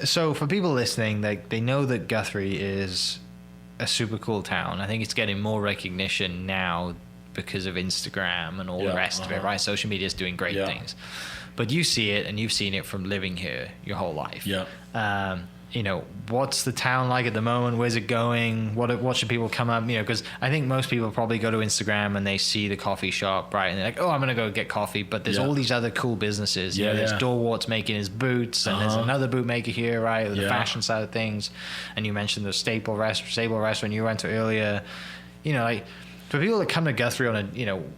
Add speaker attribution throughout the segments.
Speaker 1: So for people listening, they know that Guthrie is a super cool town. I think it's getting more recognition now because of Instagram and all the rest of it, right? Social media is doing great things. But you see it, and you've seen it from living here your whole life.
Speaker 2: Yeah.
Speaker 1: What's the town like at the moment? Where's it going? What should people come up? Because I think most people probably go to Instagram and they see the coffee shop, right? And they're like, oh, I'm going to go get coffee. But there's all these other cool businesses. There's Dorwart's making his boots, and there's another boot maker here, right? The fashion side of things. And you mentioned the Staple restaurant you went to earlier. For people that come to Guthrie on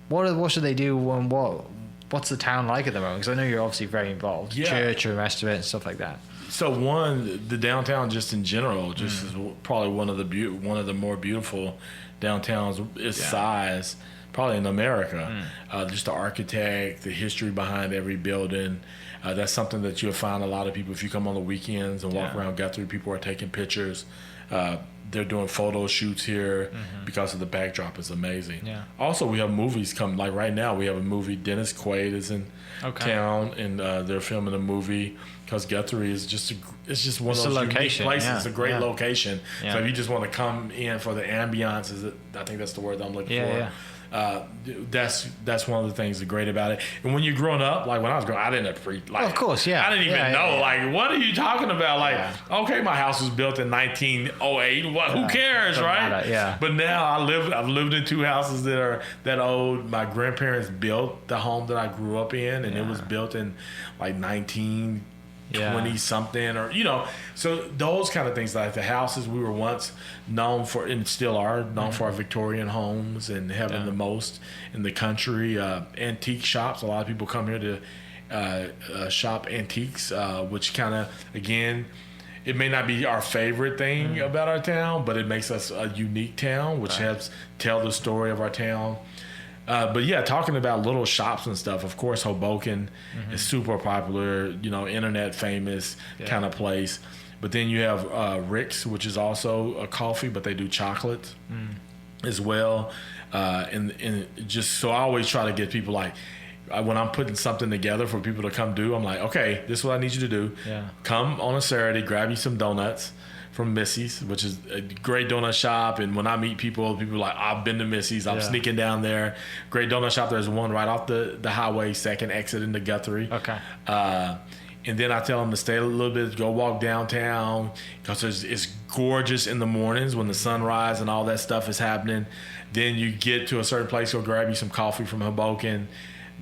Speaker 1: what should they do and what's the town like at the moment? Because I know you're obviously very involved. Church and the rest of it and stuff like that.
Speaker 2: So the downtown just in general is probably one of the more beautiful downtowns. Its size, probably in America. Just the architect, the history behind every building. That's something that you'll find a lot of people if you come on the weekends and walk around Guthrie. People are taking pictures. They're doing photo shoots here because of the backdrop is amazing. Yeah. Also, we have movies come. Like right now, we have a movie. Dennis Quaid is in town, and they're filming a movie because Guthrie is just one of those unique places. Yeah. It's a great location. Yeah. So if you just want to come in for the ambiance, I think that's the word that I'm looking for. Yeah. That's one of the things that great about it. And when you're growing up, like when I was growing up, I didn't appreciate. Like,
Speaker 1: of course, yeah.
Speaker 2: I didn't even know. Like, what are you talking about? Like, okay, my house was built in 1908. What? Who cares, right?
Speaker 1: Yeah.
Speaker 2: But now I've lived in two houses that are that old. My grandparents built the home that I grew up in, and it was built in like 1920 something, or so those kind of things. Like the houses we were once known for, and still are known for, our Victorian homes and having the most in the country. Antique shops, a lot of people come here to shop antiques, which kind of, again, it may not be our favorite thing about our town, but it makes us a unique town, which helps tell the story of our town. But yeah, talking about little shops and stuff, of course, Hoboken is super popular, internet famous kind of place. But then you have Rick's, which is also a coffee, but they do chocolate as well. And just so I always try to get people like, when I'm putting something together for people to come do, I'm like, okay, this is what I need you to do. Yeah. Come on a Saturday, grab you some donuts from Missy's, which is a great donut shop. And when I meet people are like, I've been to Missy's. I'm sneaking down there. Great donut shop. There's one right off the highway, second exit into Guthrie.
Speaker 1: Okay.
Speaker 2: And then I tell them to stay a little bit, go walk downtown, because it's gorgeous in the mornings when the sunrise and all that stuff is happening. Then you get to a certain place, go grab you some coffee from Hoboken.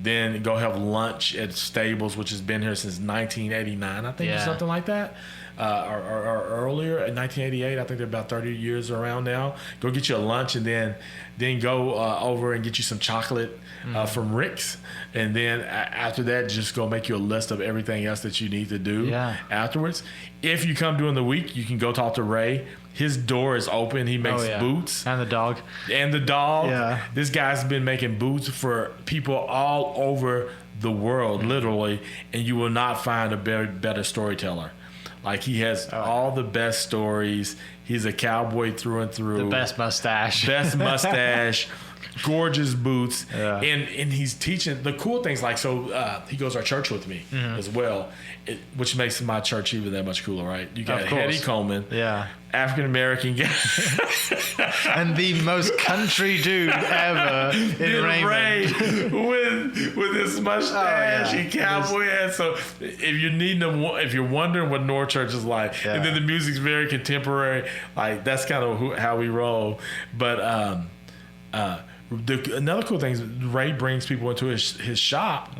Speaker 2: Then go have lunch at Stables, which has been here since 1989, I think, or something like that. Or earlier, in 1988. I think they're about 30 years around now. Go get you a lunch, and then go over and get you some chocolate from Rick's. And then after that, just go make you a list of everything else that you need to do afterwards. If you come during the week, you can go talk to Ray. His door is open. He makes boots.
Speaker 1: And the dog.
Speaker 2: Yeah. This guy's been making boots for people all over the world, literally, and you will not find a better storyteller. Like, he has all the best stories. He's a cowboy through and through.
Speaker 1: The best mustache.
Speaker 2: Gorgeous boots. Yeah. And he's teaching the cool things. Like, so he goes to our church with me as well, which makes my church even that much cooler, right? You got Heady Coleman.
Speaker 1: Yeah.
Speaker 2: African American guy.
Speaker 1: And the most country dude ever in Raymond.
Speaker 2: with his mustache and cowboy hat. So if you're wondering what North Church is like, and then the music's very contemporary, like that's kind of how we roll. But another cool thing is Ray brings people into his shop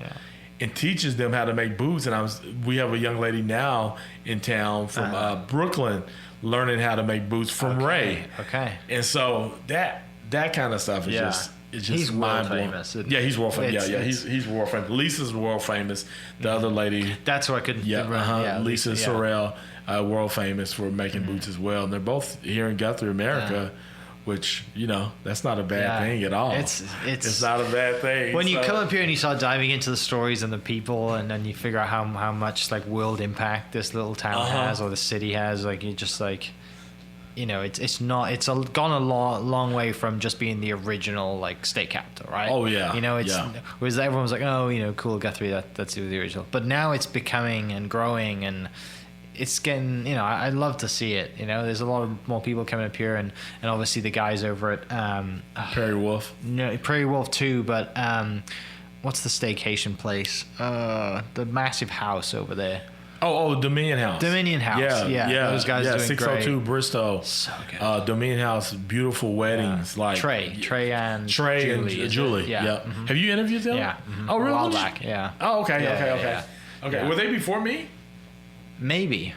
Speaker 2: and teaches them how to make boots. And we have a young lady now in town from Brooklyn learning how to make boots from Ray.
Speaker 1: Okay.
Speaker 2: And so that kind of stuff is just
Speaker 1: he's world famous.
Speaker 2: Yeah, he's world famous. He's world famous. Lisa's world famous. The other lady.
Speaker 1: That's what I could.
Speaker 2: Lisa Sorrell, world famous for making boots as well. And they're both here in Guthrie, America. Which, that's not a bad thing at all. It's not a bad thing.
Speaker 1: When you come up here and you start diving into the stories and the people, and then you figure out how much like world impact this little town has, or the city has, like, you're just like, you know, gone a long way from just being the original like state capital, right?
Speaker 2: Oh yeah.
Speaker 1: You know, whereas everyone's like, oh, you know, cool, Guthrie, that's the original. But now it's becoming and growing, and it's getting, you know, I love to see it. You know, there's a lot of more people coming up here, and obviously the guys over at
Speaker 2: Prairie Wolf.
Speaker 1: No, Prairie Wolf too, but what's the staycation place? The massive house over there.
Speaker 2: Oh, Dominion House.
Speaker 1: Dominion House. Yeah. Those guys doing
Speaker 2: 602
Speaker 1: great.
Speaker 2: Bristol.
Speaker 1: So good.
Speaker 2: Dominion House, beautiful weddings.
Speaker 1: Yeah.
Speaker 2: Like
Speaker 1: Trey and
Speaker 2: Julie.
Speaker 1: Yeah.
Speaker 2: Yep. Have you interviewed them?
Speaker 1: Yeah.
Speaker 2: Oh, really?
Speaker 1: A while back. Yeah.
Speaker 2: Oh, okay.
Speaker 1: Yeah.
Speaker 2: Okay.
Speaker 1: Yeah.
Speaker 2: Were they before me?
Speaker 1: Maybe.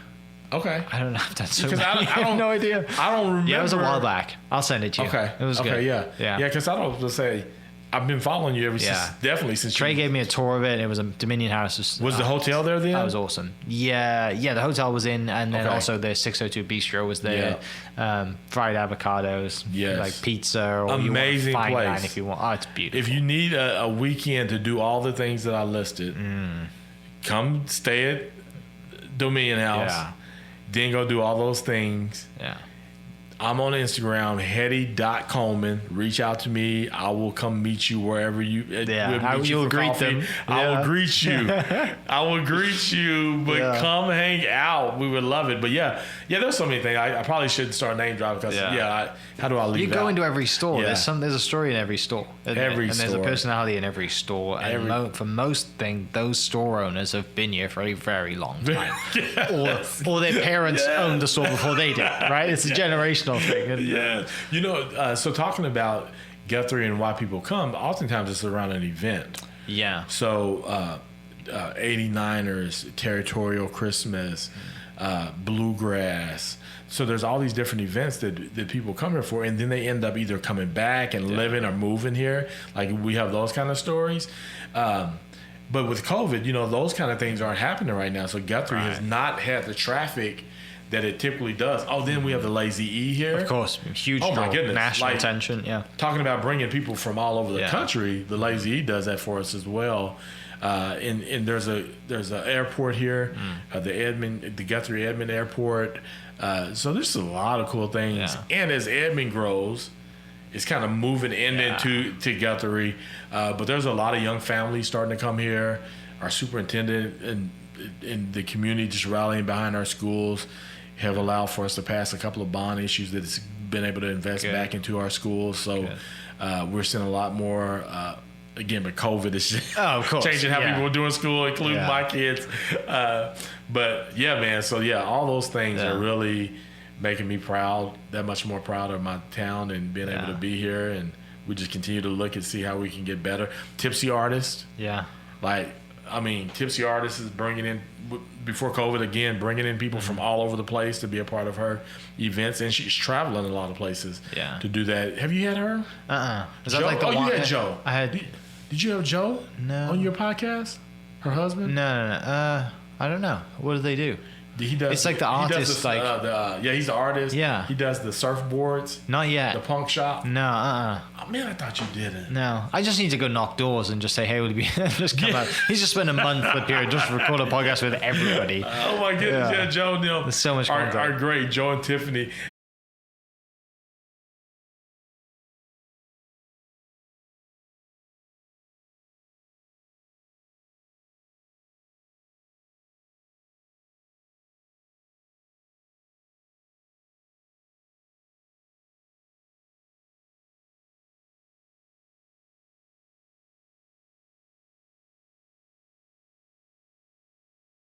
Speaker 2: Okay.
Speaker 1: I don't know. I've done so
Speaker 2: Because
Speaker 1: many.
Speaker 2: I have
Speaker 1: no idea.
Speaker 2: I don't remember.
Speaker 1: Yeah, it was a while back. I'll send it to you.
Speaker 2: Okay.
Speaker 1: It was good.
Speaker 2: Yeah.
Speaker 1: Yeah.
Speaker 2: Because I don't say I've been following you definitely since
Speaker 1: Trey gave me a tour of it. It was a Dominion House.
Speaker 2: Was the hotel there then?
Speaker 1: That was awesome. Yeah. The hotel was in, and then also the 602 Bistro was there.
Speaker 2: Yeah.
Speaker 1: Fried avocados.
Speaker 2: Yes.
Speaker 1: Like pizza, or
Speaker 2: amazing
Speaker 1: you want fine
Speaker 2: place
Speaker 1: dine if you want. Oh, it's beautiful.
Speaker 2: If you need a weekend to do all the things that I listed, come stay at Dominion House.
Speaker 1: Yeah.
Speaker 2: Then go do all those things.
Speaker 1: Yeah.
Speaker 2: I'm on Instagram, heady.coleman. Reach out to me. I will come meet you wherever you.
Speaker 1: You'll greet them.
Speaker 2: I will greet you. I will greet you, but come hang out. We would love it. But there's so many things. I probably shouldn't start name dropping because how do I leave?
Speaker 1: You go into every store.
Speaker 2: Yeah.
Speaker 1: There's a story in every store. And there's a personality in every store. And for most things, those store owners have been here for a very long time. or their parents owned the store before they did. Right? It's a generational thing.
Speaker 2: Yeah. You know, so talking about Guthrie and why people come, oftentimes it's around an event.
Speaker 1: Yeah.
Speaker 2: So 89ers, Territorial Christmas, Bluegrass. So there's all these different events that people come here for, and then they end up either coming back and living or moving here. Like we have those kind of stories. But with COVID, you know, those kind of things aren't happening right now. So Guthrie has not had the traffic that it typically does. Oh, then we have the Lazy E here.
Speaker 1: Of course, huge.
Speaker 2: Oh my goodness,
Speaker 1: national attention. Yeah.
Speaker 2: Talking about bringing people from all over the country, the Lazy E does that for us as well. And there's a airport here, the Guthrie Edmond Airport. So there's a lot of cool things. Yeah. And as Edmond grows, it's kind of moving into Guthrie. But there's a lot of young families starting to come here. Our superintendent and the community just rallying behind our schools have allowed for us to pass a couple of bond issues that's been able to invest back into our schools. So we're seeing a lot more. Again, but COVID is changing how people are doing school, including my kids. But man. So all those things are really making me proud, that much more proud of my town and being able to be here. And we just continue to look and see how we can get better. Tipsy Artist. Yeah. Tipsy Artist is bringing in, before COVID again, bringing in people from all over the place to be a part of her events. And she's traveling a lot of places to do that. Have you had her?
Speaker 1: Is that like the
Speaker 2: you had Joe.
Speaker 1: I had.
Speaker 2: Did you have Joe
Speaker 1: on
Speaker 2: your podcast? Her husband?
Speaker 1: No. I don't know. What do they do?
Speaker 2: He does.
Speaker 1: It's like the artist.
Speaker 2: He's the artist.
Speaker 1: Yeah.
Speaker 2: He does the surfboards.
Speaker 1: Not yet.
Speaker 2: The punk shop.
Speaker 1: No.
Speaker 2: Oh, man, I thought you didn't.
Speaker 1: No, I just need to go knock doors and just say, "Hey, will you be?" Just come out. He's just spent a month up here just record a podcast with everybody.
Speaker 2: Oh my goodness, Joe.
Speaker 1: There's so much
Speaker 2: are great. Joe and Tiffany.